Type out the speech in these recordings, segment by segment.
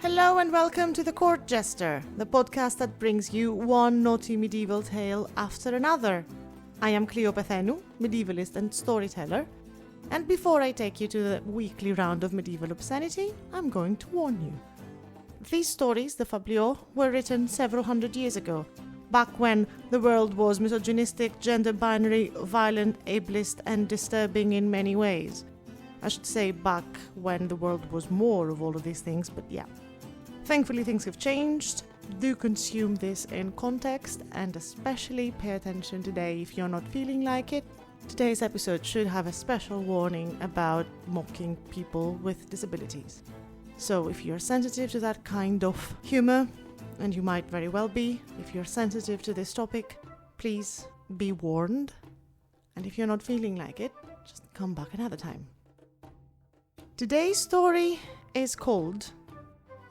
Hello and welcome to The Court Jester, the podcast that brings you one naughty medieval tale after another. I am Nathaniel, medievalist and storyteller, and before I take you to the weekly round of medieval obscenity, I'm going to warn you. These stories, the fabliaux, were written several hundred years ago, back when the world was misogynistic, gender-binary, violent, ableist, and disturbing in many ways. I should say back when the world was more of all of these things, but yeah. Thankfully, things have changed. Do consume this in context and especially pay attention today if you're not feeling like it. Today's episode should have a special warning about mocking people with disabilities. So if you're sensitive to that kind of humor, and you might very well be, if you're sensitive to this topic, please be warned. And if you're not feeling like it, just come back another time. Today's story is called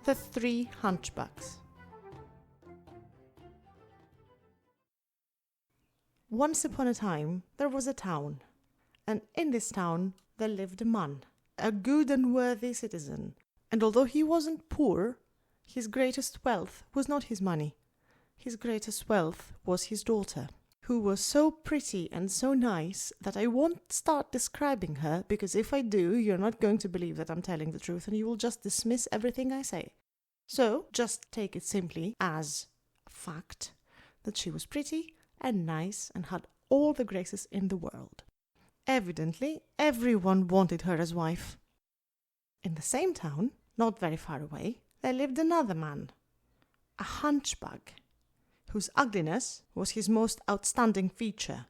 The Three Hunchbacks. Once upon a time, there was a town, and in this town there lived a man, a good and worthy citizen, and although he wasn't poor, his greatest wealth was not his money. His greatest wealth was his daughter, who was so pretty and so nice that I won't start describing her, because if I do, you're not going to believe that I'm telling the truth and you will just dismiss everything I say. So, just take it simply as a fact that she was pretty and nice and had all the graces in the world. Evidently, everyone wanted her as wife. In the same town, not very far away, there lived another man, a hunchback, whose ugliness was his most outstanding feature.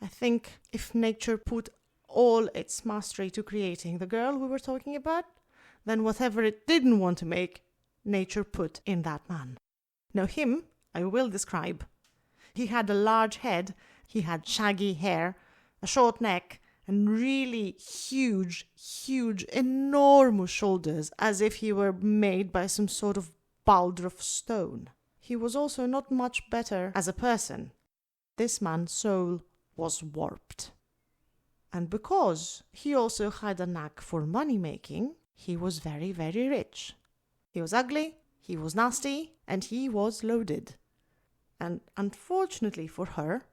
I think if nature put all its mastery to creating the girl we were talking about, then whatever it didn't want to make, nature put in that man. Now him, I will describe. He had a large head, he had shaggy hair, a short neck, and really huge, enormous shoulders, as if he were made by some sort of boulder of stone. He was also not much better as a person. This man's soul was warped. And because he also had a knack for money-making, he was very, very rich. He was ugly, he was nasty, and he was loaded. And unfortunately for her,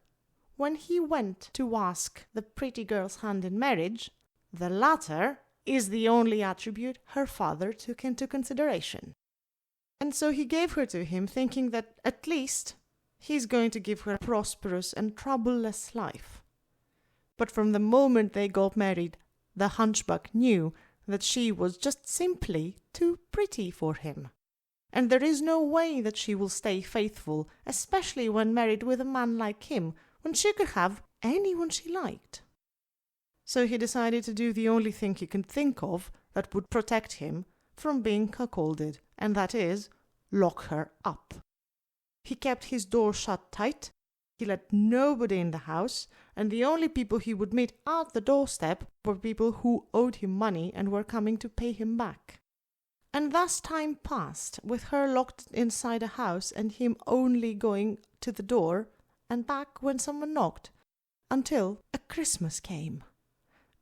when he went to ask the pretty girl's hand in marriage, the latter is the only attribute her father took into consideration. And so he gave her to him, thinking that at least he's going to give her a prosperous and troubleless life. But from the moment they got married, the hunchback knew that she was just simply too pretty for him. And there is no way that she will stay faithful, especially when married with a man like him, when she could have anyone she liked. So he decided to do the only thing he could think of that would protect him from being cuckolded, and that is, lock her up. He kept his door shut tight, he let nobody in the house, and the only people he would meet at the doorstep were people who owed him money and were coming to pay him back. And thus time passed, with her locked inside a house and him only going to the door and back when someone knocked, until a Christmas came.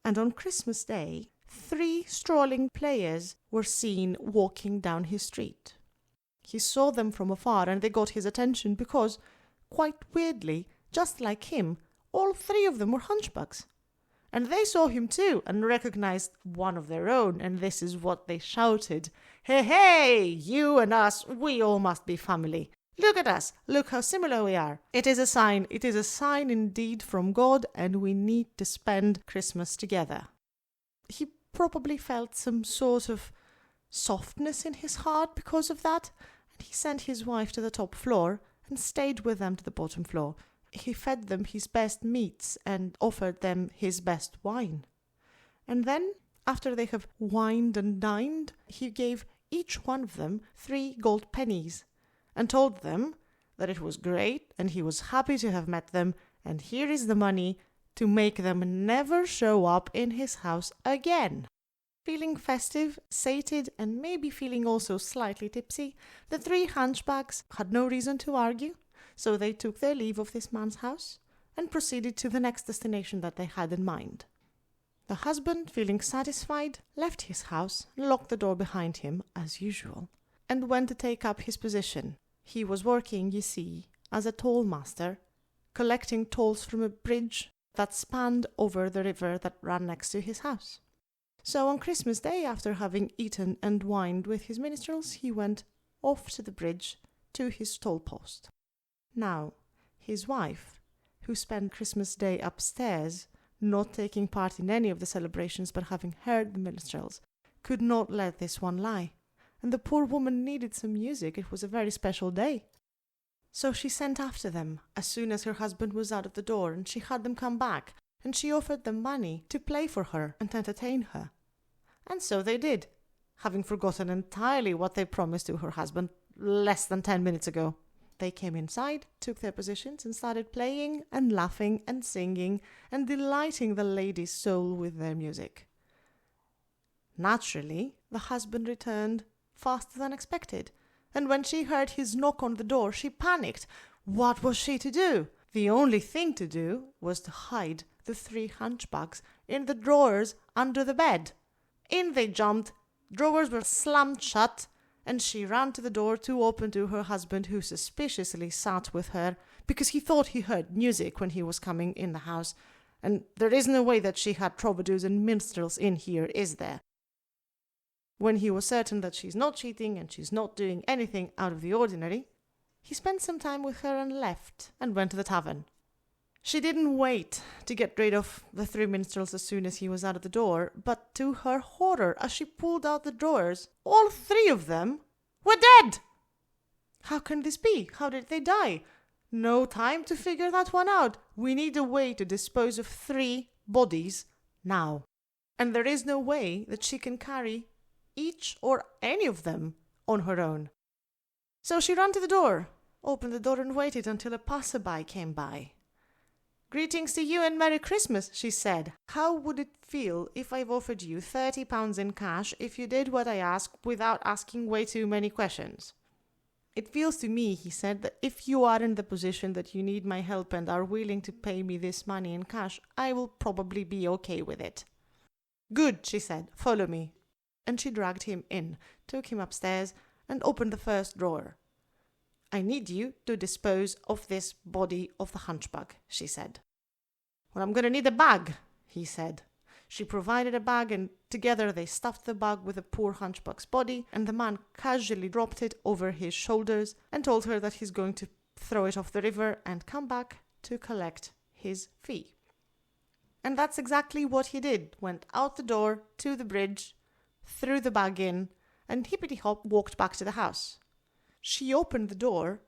And on Christmas Day, 3 strolling players were seen walking down his street. He saw them from afar and they got his attention because, quite weirdly, just like him, all 3 of them were hunchbacks. And they saw him too and recognized one of their own, and this is what they shouted. "Hey, hey, you and us, we all must be family. Look at us, look how similar we are. It is a sign indeed from God, and we need to spend Christmas together." He probably felt some sort of softness in his heart because of that, and he sent his wife to the top floor and stayed with them to the bottom floor. He fed them his best meats and offered them his best wine. And then, after they have wined and dined, he gave each one of them 3 gold pennies and told them that it was great and he was happy to have met them, and here is the money to make them never show up in his house again. Feeling festive, sated, and maybe feeling also slightly tipsy, the 3 hunchbacks had no reason to argue, so they took their leave of this man's house and proceeded to the next destination that they had in mind. The husband, feeling satisfied, left his house and locked the door behind him, as usual. and went to take up his position. He was working, you see, as a toll master, collecting tolls from a bridge that spanned over the river that ran next to his house. So on Christmas Day, after having eaten and wined with his minstrels, he went off to the bridge to his toll post. Now, his wife, who spent Christmas Day upstairs, not taking part in any of the celebrations but having heard the minstrels, could not let this one lie. And the poor woman needed some music. It was a very special day. So she sent after them as soon as her husband was out of the door, and she had them come back, and she offered them money to play for her and entertain her. And so they did, having forgotten entirely what they promised to her husband less than 10 minutes ago. They came inside, took their positions, and started playing and laughing and singing and delighting the lady's soul with their music. Naturally, the husband returned faster than expected, and when she heard his knock on the door, she panicked. What was she to do? The only thing to do was to hide the 3 hunchbacks in the drawers under the bed. In they jumped, drawers were slammed shut, and she ran to the door to open to her husband, who suspiciously sat with her, because he thought he heard music when he was coming in the house, and there is no way that she had troubadours and minstrels in here, is there? When he was certain that she's not cheating and she's not doing anything out of the ordinary, he spent some time with her and left and went to the tavern. She didn't wait to get rid of the 3 minstrels as soon as he was out of the door, but to her horror, as she pulled out the drawers, all 3 of them were dead! How can this be? How did they die? No time to figure that one out. We need a way to dispose of 3 bodies now. And there is no way that she can carry each or any of them on her own. So she ran to the door, opened the door and waited until a passerby came by. "Greetings to you and Merry Christmas," she said. "How would it feel if I've offered you £30 in cash if you did what I asked without asking way too many questions?" "It feels to me," he said, "that if you are in the position that you need my help and are willing to pay me this money in cash, I will probably be okay with it." "Good," she said, "follow me." And she dragged him in, took him upstairs, and opened the first drawer. "I need you to dispose of this body of the hunchback," she said. "Well, I'm going to need a bag," he said. She provided a bag, and together they stuffed the bag with the poor hunchback's body, and the man casually dropped it over his shoulders and told her that he's going to throw it off the river and come back to collect his fee. And that's exactly what he did. Went out the door to the bridge, threw the bag in, and hippity-hop walked back to the house. She opened the door,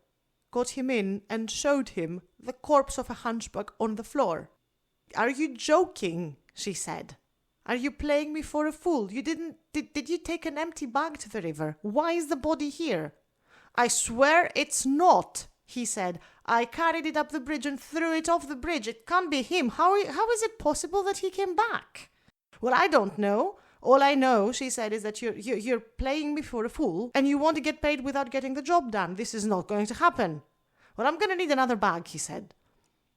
got him in, and showed him the corpse of a hunchback on the floor. "Are you joking?" she said. "Are you playing me for a fool? Did you take an empty bag to the river? Why is the body here?" "I swear it's not," he said. "I carried it up the bridge and threw it off the bridge. It can't be him. How is it possible that he came back?" "Well, I don't know. All I know," she said, "is that you're playing me for a fool and you want to get paid without getting the job done. This is not going to happen." "Well, I'm going to need another bag," he said.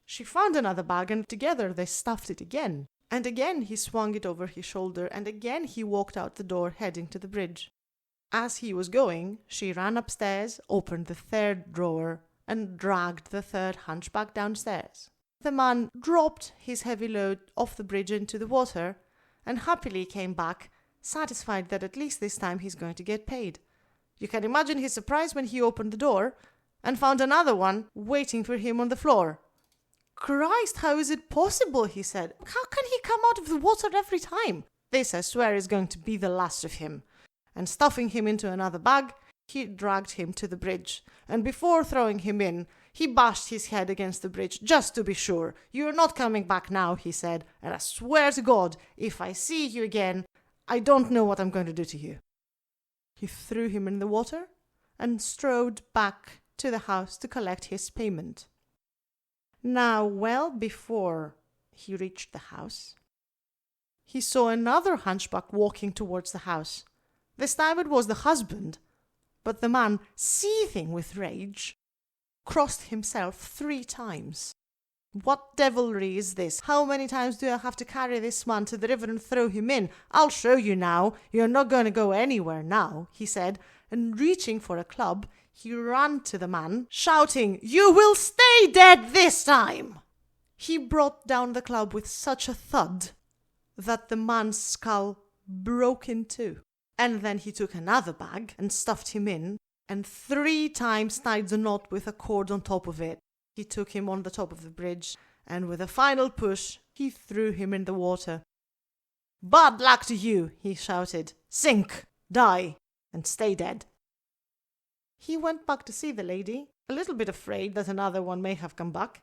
She found another bag, and together they stuffed it again. And again he swung it over his shoulder, and again he walked out the door heading to the bridge. As he was going, she ran upstairs, opened the 3rd drawer, and dragged the 3rd hunchback downstairs. The man dropped his heavy load off the bridge into the water, and happily came back, satisfied that at least this time he's going to get paid. You can imagine his surprise when he opened the door and found another one waiting for him on the floor. "Christ, how is it possible?" he said. "How can he come out of the water every time? This, I swear, is going to be the last of him." And stuffing him into another bag, he dragged him to the bridge, and before throwing him in, he bashed his head against the bridge, just to be sure. "You're not coming back now," he said, "and I swear to God, if I see you again, I don't know what I'm going to do to you." He threw him in the water and strode back to the house to collect his payment. Now, well before he reached the house, he saw another hunchback walking towards the house. This time it was the husband, but the man, seething with rage, crossed himself 3 times. "What devilry is this? How many times do I have to carry this man to the river and throw him in? I'll show you now. You're not going to go anywhere now," he said, and reaching for a club, he ran to the man, shouting, "You will stay dead this time!" He brought down the club with such a thud that the man's skull broke in two. And then he took another bag and stuffed him in, and 3 times tied the knot with a cord on top of it. He took him on the top of the bridge, and with a final push, he threw him in the water. "Bad luck to you," he shouted. "Sink, die, and stay dead." He went back to see the lady, a little bit afraid that another one may have come back.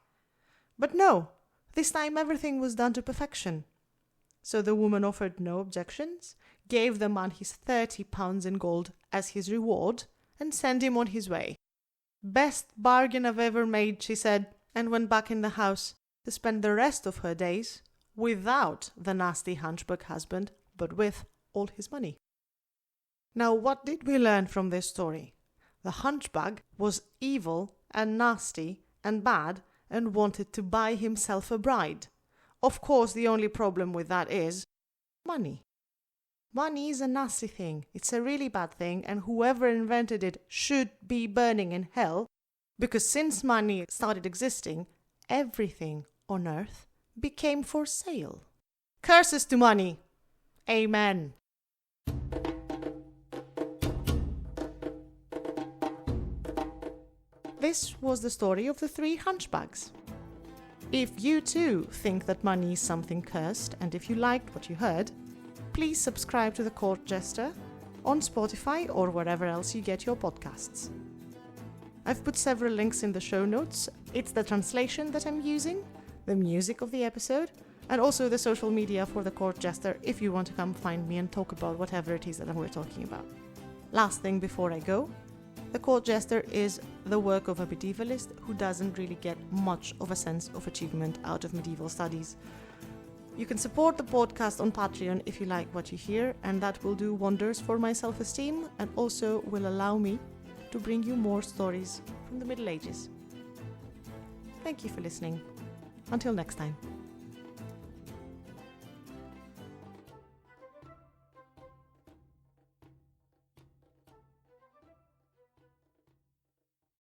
But no, this time everything was done to perfection. So the woman offered no objections, gave the man his 30 pounds in gold as his reward, and sent him on his way. "Best bargain I've ever made," she said, and went back in the house to spend the rest of her days without the nasty hunchback husband, but with all his money. Now, what did we learn from this story? The hunchback was evil and nasty and bad and wanted to buy himself a bride. Of course, the only problem with that is money. Money is a nasty thing. It's a really bad thing, and whoever invented it should be burning in hell, because since money started existing, everything on earth became for sale. Curses to money. Amen. This was the story of the 3 hunchbacks. If you too think that money is something cursed, and if you liked what you heard, please subscribe to The Court Jester on Spotify or wherever else you get your podcasts. I've put several links in the show notes. It's the translation that I'm using, the music of the episode, and also the social media for The Court Jester if you want to come find me and talk about whatever it is that we're talking about. Last thing before I go, The Court Jester is the work of a medievalist who doesn't really get much of a sense of achievement out of medieval studies. You can support the podcast on Patreon if you like what you hear, and that will do wonders for my self-esteem and also will allow me to bring you more stories from the Middle Ages. Thank you for listening. Until next time.